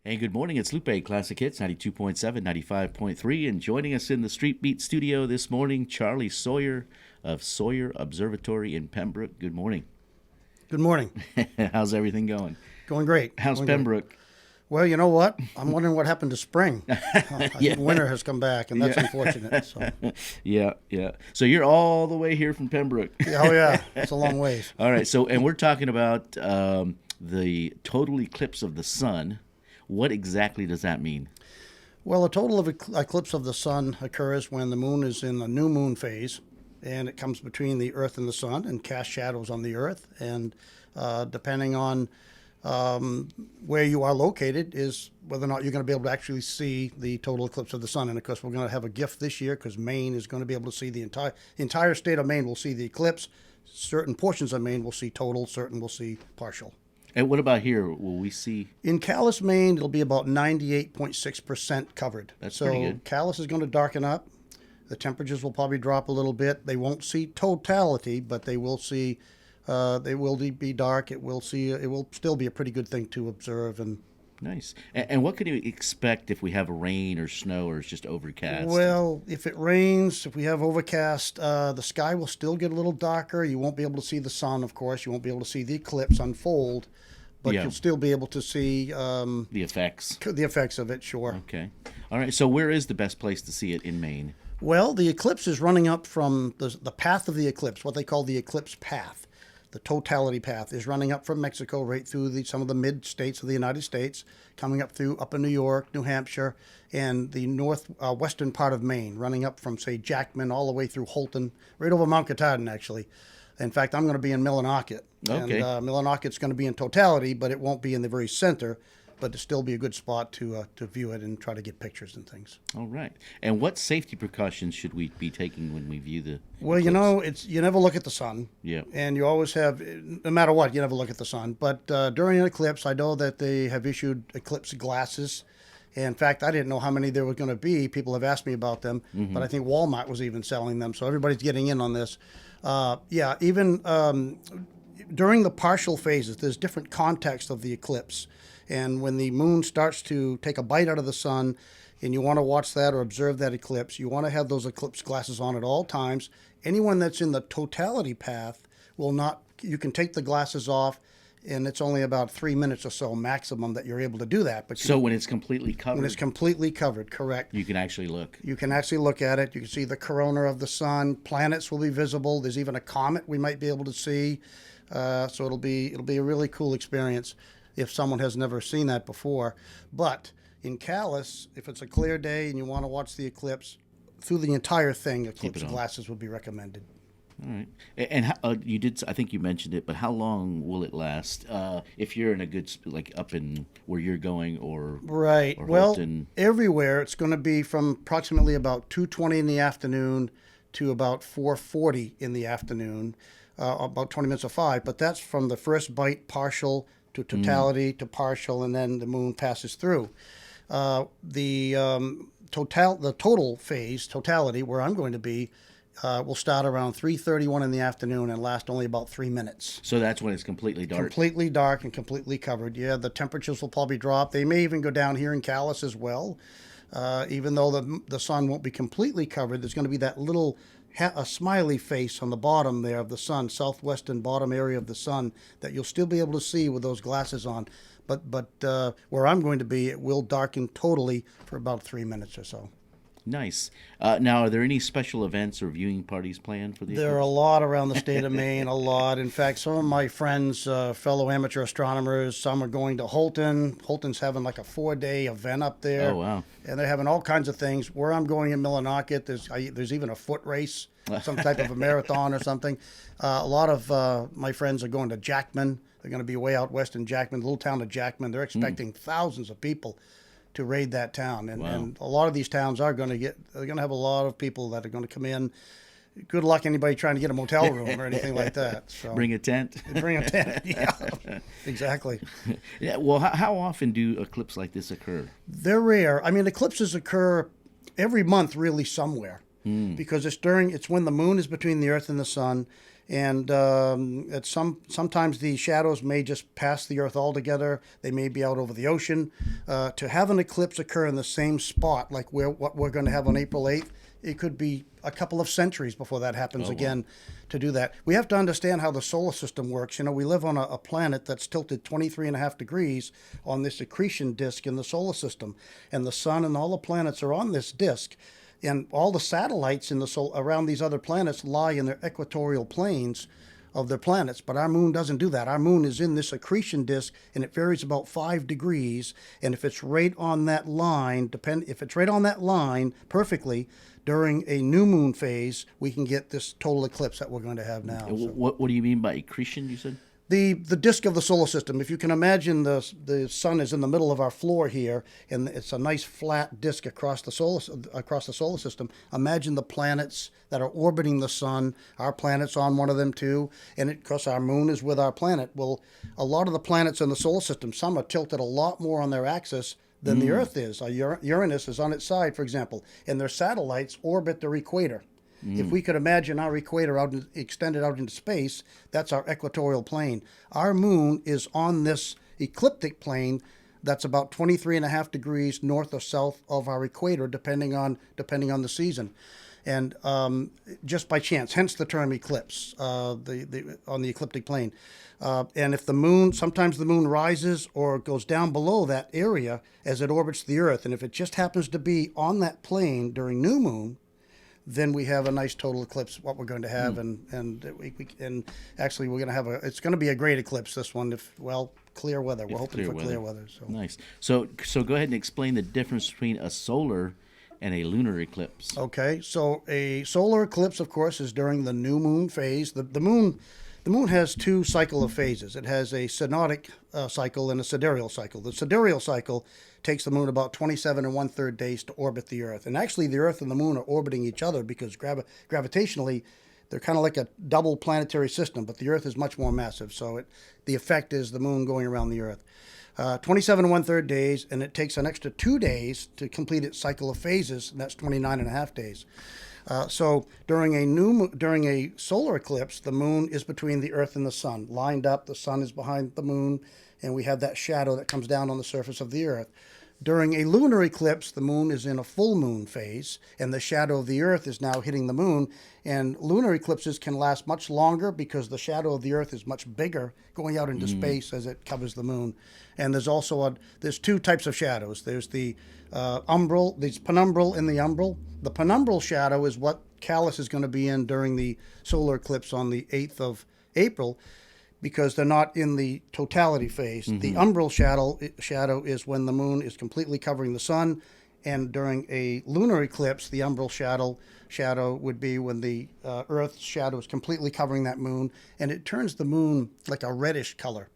Hey, good morning. It's Lupe, Classic Hits 92.7, 95.3. And joining us in the Street Beat studio this morning, Charlie Sawyer of Sawyer Observatory in Pembroke. Good morning. Good morning. How's everything going? Going great. How's Going great. Pembroke? Well, you know what? I'm wondering what happened to spring. I Yeah. think winter has come back, and that's Yeah. unfortunate. So, Yeah. So you're all the way here from Pembroke. yeah, oh yeah, it's a long ways. All right. So, and we're talking about the total eclipse of the sun. What exactly does that mean? Well, a total of eclipse of the sun occurs when the moon is in the new moon phase, and it comes between the Earth and the sun and casts shadows on the Earth. And depending on where you are located is whether or not you're going to be able to actually see the total eclipse of the sun. And of course, we're going to have a gift this year because Maine is going to be able to see the entire state of Maine will see the eclipse. Certain portions of Maine will see total, certain will see partial. And what about here? Will we see? In Calais, Maine, it'll be about 98.6% covered. That's so pretty good. Calais is going to darken up. The temperatures will probably drop a little bit. They won't see totality, but they will see. They will be dark. It will still be a pretty good thing to observe. And Nice. And what can you expect if we have rain or snow or it's just overcast? well, if it rains, if we have overcast, the sky will still get a little darker. You won't be able to see the sun, of course. You won't be able to see the eclipse unfold, but Yeah. you'll still be able to see The effects. the effects of it. Sure. Okay. All right. So where is the best place to see it in Maine? Well, the eclipse is running up from the path of the eclipse, what they call the eclipse path. The totality path is running up from Mexico right through some of the mid states of the United States, coming up in New York, New Hampshire, and the western part of Maine, running up from, say, Jackman all the way through Holton, right over Mount Katahdin, actually. In fact, I'm going to be in Millinocket. Okay. And Millinocket's going to be in totality, but it won't be in the very center, but it'll still be a good spot to view it and try to get pictures and things. All right. And what safety precautions should we be taking when we view the Well, you eclipse? know, you never look at the sun. Yeah. And you always have, no matter what, you never look at the sun. But during an eclipse, I know that they have issued eclipse glasses. In fact, I didn't know how many there were going to be. People have asked me about them, but I think Walmart was even selling them. So everybody's getting in on this. Even during the partial phases, there's different context of the eclipse. And when the moon starts to take a bite out of the sun and you want to watch that or observe that eclipse, you want to have those eclipse glasses on at all times. Anyone that's in the totality path will not, you can take the glasses off, and it's only about 3 minutes or so maximum that you're able to do that. But So when it's completely covered, when it's completely covered, correct. you can actually look. You can actually look at it. You can see the corona of the sun. Planets will be visible. There's even a comet we might be able to see. So it'll be a really cool experience if someone has never seen that before. But in Calais, if it's a clear day and you want to watch the eclipse through the entire thing, eclipse on. glasses would be recommended. All right. And you did, I think you mentioned it, but how long will it last? If you're in a good, like up in where you're going or Right. or Well, Holton. everywhere it's going to be from approximately about 2:20 in the afternoon to about 4:40 in the afternoon, about 20 minutes of 5. But that's from the first bite partial to totality to partial, and then the moon passes through. The total phase, totality, where I'm going to be, will start around 3:31 in the afternoon and last only about 3 minutes. So that's when it's completely dark. Completely dark and completely covered. Yeah, the temperatures will probably drop. They may even go down here in Calais as well. Even though the sun won't be completely covered, there's going to be that little a smiley face on the bottom there of the sun, southwestern bottom area of the sun, that you'll still be able to see with those glasses on. But where I'm going to be, it will darken totally for about 3 minutes or so. Nice. Now, are there any special events or viewing parties planned for the There are a eclipse? lot around the state of Maine, a lot. In fact, some of my friends, fellow amateur astronomers, some are going to Holton. Holton's having like a 4-day event up there. Oh, wow. And they're having all kinds of things. Where I'm going in Millinocket, there's even a foot race, some type of a marathon or something. A lot of my friends are going to Jackman. They're going to be way out west in Jackman, the little town of Jackman. They're expecting thousands of people to raid that town. And a lot of these towns they're going to have a lot of people that are going to come in. Good luck anybody trying to get a motel room or anything like that. So Bring a tent. bring a tent. Yeah, exactly. Yeah. Well, how often do eclipses like this occur? They're rare. I mean, eclipses occur every month really somewhere. because it's when the moon is between the Earth and the sun, and sometimes the shadows may just pass the Earth altogether. They may be out over the ocean. To have an eclipse occur in the same spot, like what we're going to have on April 8th, it could be a couple of centuries before that happens again. To do that, we have to understand how the solar system works. You know, we live on a planet that's tilted 23.5 degrees on this accretion disk in the solar system, and the sun and all the planets are on this disk, and all the satellites in the around these other planets lie in their equatorial planes of their planets. But our moon doesn't do that. Our moon is in this accretion disk, and it varies about 5 degrees. And if it's right on that line, if it's right on that line perfectly, during a new moon phase, we can get this total eclipse that we're going to have now. What do you mean by accretion, you said? The disk of the solar system. If you can imagine, the sun is in the middle of our floor here, and it's a nice flat disk across the solar system. Imagine the planets that are orbiting the sun. Our planet's on one of them too, and of course our moon is with our planet. Well, a lot of the planets in the solar system, some are tilted a lot more on their axis than the Earth is. Uranus is on its side, for example, and their satellites orbit their equator. If we could imagine our equator extended out into space, that's our equatorial plane. Our moon is on this ecliptic plane that's about 23.5 degrees north or south of our equator, depending on the season. And just by chance, hence the term eclipse, on the ecliptic plane. And if sometimes the moon rises or goes down below that area as it orbits the Earth, and if it just happens to be on that plane during new moon, then we have a nice total eclipse. What we're going to have, and actually we're going to have it's going to be a great eclipse. This one, clear weather. We're hoping for clear weather. So nice. So go ahead and explain the difference between a solar and a lunar eclipse. Okay, so a solar eclipse, of course, is during the new moon phase. The moon has two cycle of phases. It has a synodic cycle and a sidereal cycle. The sidereal cycle takes the moon about 27 1/3 days to orbit the Earth. And actually, the Earth and the moon are orbiting each other because gravitationally, they're kind of like a double planetary system, but the Earth is much more massive. So the effect is the moon going around the Earth. 27 1/3 days, and it takes an extra 2 days to complete its cycle of phases, and that's 29.5 days. So during a solar eclipse, the moon is between the Earth and the sun, lined up. The sun is behind the moon, and we have that shadow that comes down on the surface of the Earth. During a lunar eclipse, the moon is in a full moon phase, and the shadow of the Earth is now hitting the moon. And lunar eclipses can last much longer because the shadow of the Earth is much bigger going out into space as it covers the moon. And there's two types of shadows. There's the penumbral and the umbral. The penumbral shadow is what Callis is going to be in during the solar eclipse on the 8th of April, because they're not in the totality phase. The umbral shadow is when the moon is completely covering the sun, and during a lunar eclipse, the umbral shadow would be when the Earth's shadow is completely covering that moon, and it turns the moon like a reddish color,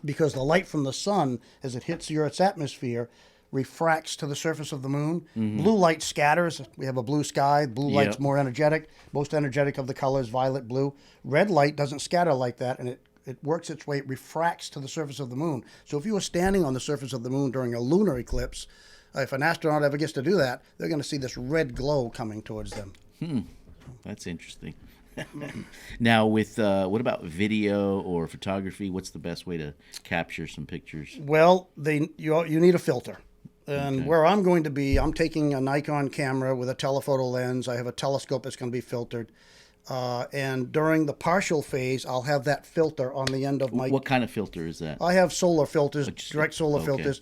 because the light from the sun, as it hits the Earth's atmosphere, refracts to the surface of the moon. Blue light scatters. We have a blue sky. Blue light's more energetic. Most energetic of the colors, violet, blue. Red light doesn't scatter like that, and it works its way, it refracts to the surface of the moon. So if you were standing on the surface of the moon during a lunar eclipse, if an astronaut ever gets to do that, they're going to see this red glow coming towards them. That's interesting. Now, with what about video or photography? What's the best way to capture some pictures? Well, you need a filter. And where I'm going to be, I'm taking a Nikon camera with a telephoto lens. I have a telescope that's going to be filtered. And during the partial phase, I'll have that filter on the end of my... What kind of filter is that? I have solar filters, direct solar filters.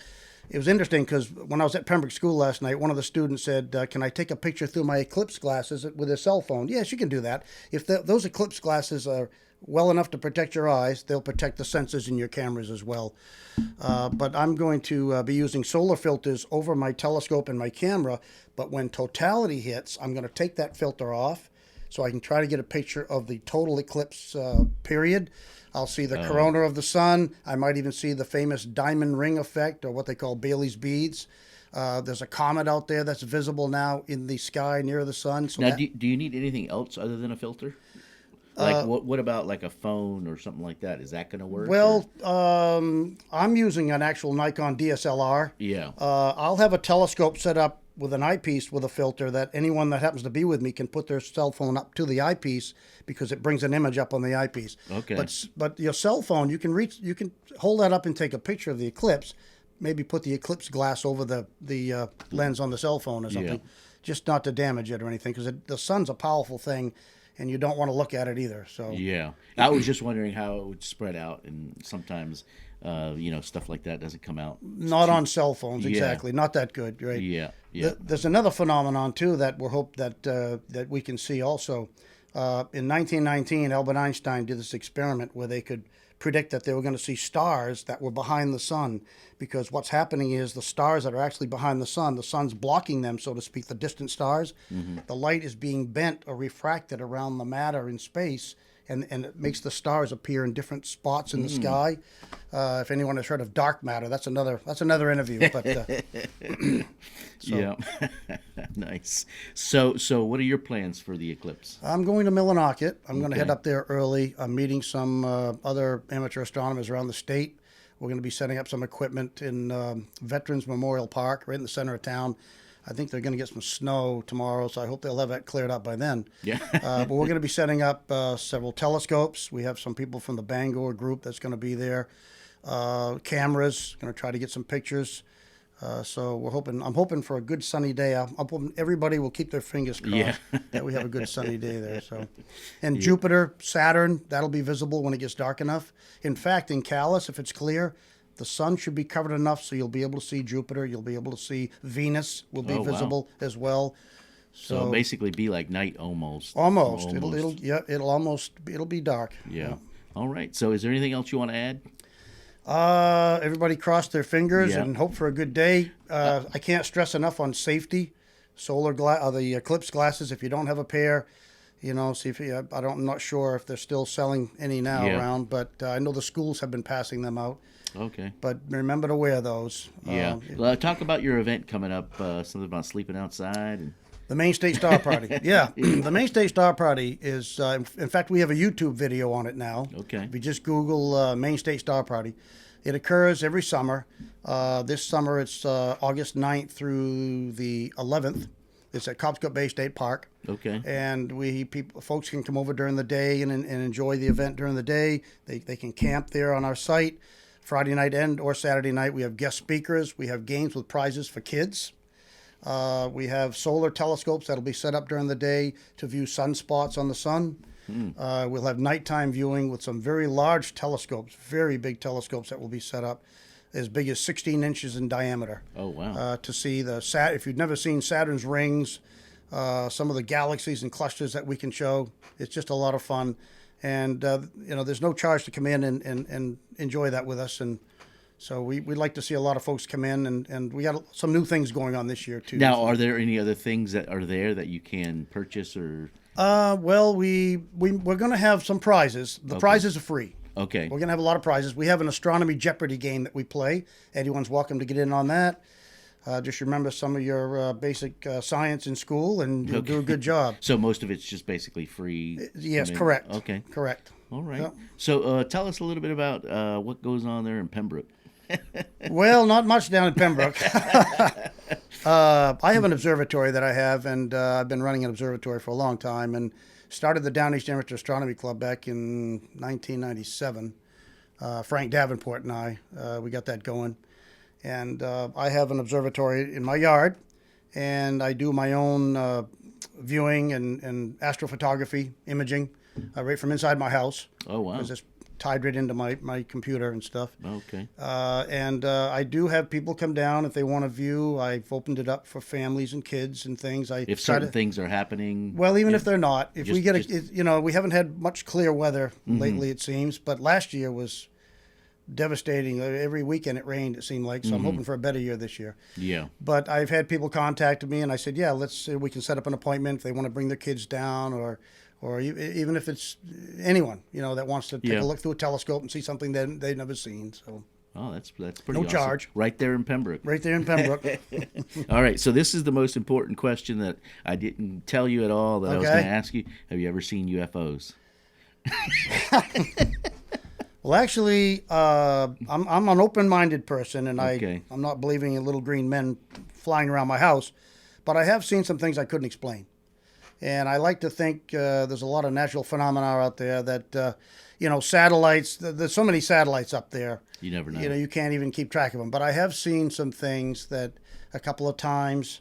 It was interesting because when I was at Pembroke School last night, one of the students said, can I take a picture through my Eclipse glasses with a cell phone? Yes, you can do that. If those Eclipse glasses are well enough to protect your eyes, they'll protect the sensors in your cameras as well. But I'm going to be using solar filters over my telescope and my camera. But when totality hits, I'm going to take that filter off so I can try to get a picture of the total eclipse period. I'll see the corona of the sun. I might even see the famous diamond ring effect, or what they call Bailey's beads. There's a comet out there that's visible now in the sky near the sun. So now, do you need anything else other than a filter? Like what about like a phone or something like that? Is that going to work? Well, I'm using an actual Nikon DSLR. Yeah. I'll have a telescope set up with an eyepiece with a filter that anyone that happens to be with me can put their cell phone up to the eyepiece because it brings an image up on the eyepiece. Okay. But your cell phone, you can hold that up and take a picture of the eclipse. Maybe put the eclipse glass over the lens on the cell phone or something, just not to damage it or anything, because the sun's a powerful thing, and you don't want to look at it either. So yeah, I was just wondering how it would spread out, and sometimes stuff like that doesn't come out. Not on cell phones, exactly. Not that good, right? Yeah. There's another phenomenon too that we hope that we can see also. In 1919, Albert Einstein did this experiment where they could predict that they were going to see stars that were behind the sun, because what's happening is the stars that are actually behind the sun's blocking them, so to speak, the distant stars. The light is being bent or refracted around the matter in space, and it makes the stars appear in different spots in the sky. If anyone has heard of dark matter, that's another interview. But yeah, nice. So what are your plans for the eclipse? I'm going to Millinocket. I'm going to head up there early. I'm meeting some other amateur astronomers around the state. We're going to be setting up some equipment in Veterans Memorial Park, right in the center of town. I think they're going to get some snow tomorrow, so I hope they'll have that cleared up by then. Yeah. But we're going to be setting up several telescopes. We have some people from the Bangor group that's going to be there. Cameras, going to try to get some pictures. So I'm hoping for a good sunny day. I'm hoping everybody will keep their fingers crossed that we have a good sunny day there. So, and Jupiter, Saturn, that'll be visible when it gets dark enough. In fact, in Calais, if it's clear, the sun should be covered enough so you'll be able to see Jupiter. You'll be able to see Venus will be visible as well. So basically, be like night almost. Almost. It'll be dark. Yeah. All right. So, is there anything else you want to add? Everybody cross their fingers and hope for a good day. I can't stress enough on safety. The eclipse glasses, if you don't have a pair, see if I'm not sure if they're still selling any now around, but I know the schools have been passing them out. Okay. But remember to wear those. Yeah. Talk about your event coming up, something about sleeping outside. And... The Maine State Star Party. Yeah. The Maine State Star Party is, in fact, we have a YouTube video on it now. Okay. If you just Google Maine State Star Party. It occurs every summer. This summer it's August 9th through the 11th. It's at Cobscoat Bay State Park. Okay. And folks can come over during the day and enjoy the event during the day. They can camp there on our site. Friday night or Saturday night, we have guest speakers. We have games with prizes for kids. We have solar telescopes that'll be set up during the day to view sunspots on the sun. We'll have nighttime viewing with some very large telescopes, very big telescopes that will be set up, as big as 16 inches in diameter. Oh, wow. To see if you've never seen Saturn's rings, some of the galaxies and clusters that we can show. It's just a lot of fun. And, there's no charge to come in and enjoy that with us. And so we'd like to see a lot of folks come in, and we got some new things going on this year, too. Now, are there any other things that are there that you can purchase or... Well, we're going to have some prizes. The prizes are free. Okay. We're going to have a lot of prizes. We have an Astronomy Jeopardy game that we play. Anyone's welcome to get in on that. Just remember some of your basic science in school, and you'll do a good job. So most of it's just basically free? Yes, correct. Okay. Correct. All right. Yep. So tell us a little bit about what goes on there in Pembroke. Well, not much down in Pembroke. I have an observatory that I have, and I've been running an observatory for a long time, and started the Down East Amateur Astronomy Club back in 1997. Frank Davenport and I, we got that going. And I have an observatory in my yard, and I do my own viewing and astrophotography, imaging, right from inside my house. Oh, wow. It's just tied right into my computer and stuff. Okay. And I do have people come down if they want to view. I've opened it up for families and kids and things. If certain things are happening. Well, even if they're not. If we get we haven't had much clear weather lately, it seems. But last year was devastating. Every weekend it rained, it seemed like. So I'm hoping for a better year this year. Yeah. But I've had people contact me, and I said, yeah, we can set up an appointment if they want to bring their kids down, or even if it's anyone, that wants to take a look through a telescope and see something that they've never seen. So. Oh, that's pretty no awesome. charge. Right there in Pembroke. Right there in Pembroke. All right, so this is the most important question that I didn't tell you at all that I was going to ask you. Have you ever seen UFOs? Well, actually, I'm an open-minded person, and I'm not believing in little green men flying around my house. but I have seen some things I couldn't explain. And I like to think there's a lot of natural phenomena out there that, satellites, there's so many satellites up there. You never know. You can't even keep track of them. But I have seen some things that a couple of times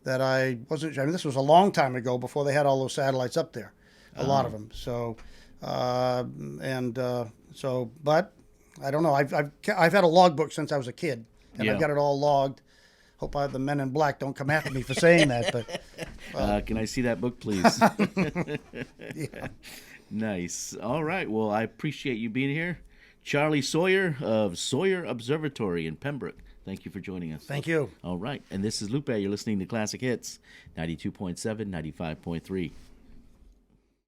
that I wasn't sure. I mean, this was a long time ago before they had all those satellites up there, a lot of them. So, but I don't know. I've had a logbook since I was a kid, and I've got it all logged. Hope the men in black don't come after me for saying that. But can I see that book, please? yeah. Nice. All right. Well, I appreciate you being here. Charlie Sawyer of Sawyer Observatory in Pembroke. Thank you for joining us. Thank you. All right. And this is Lupe. You're listening to Classic Hits, 92.7, 95.3.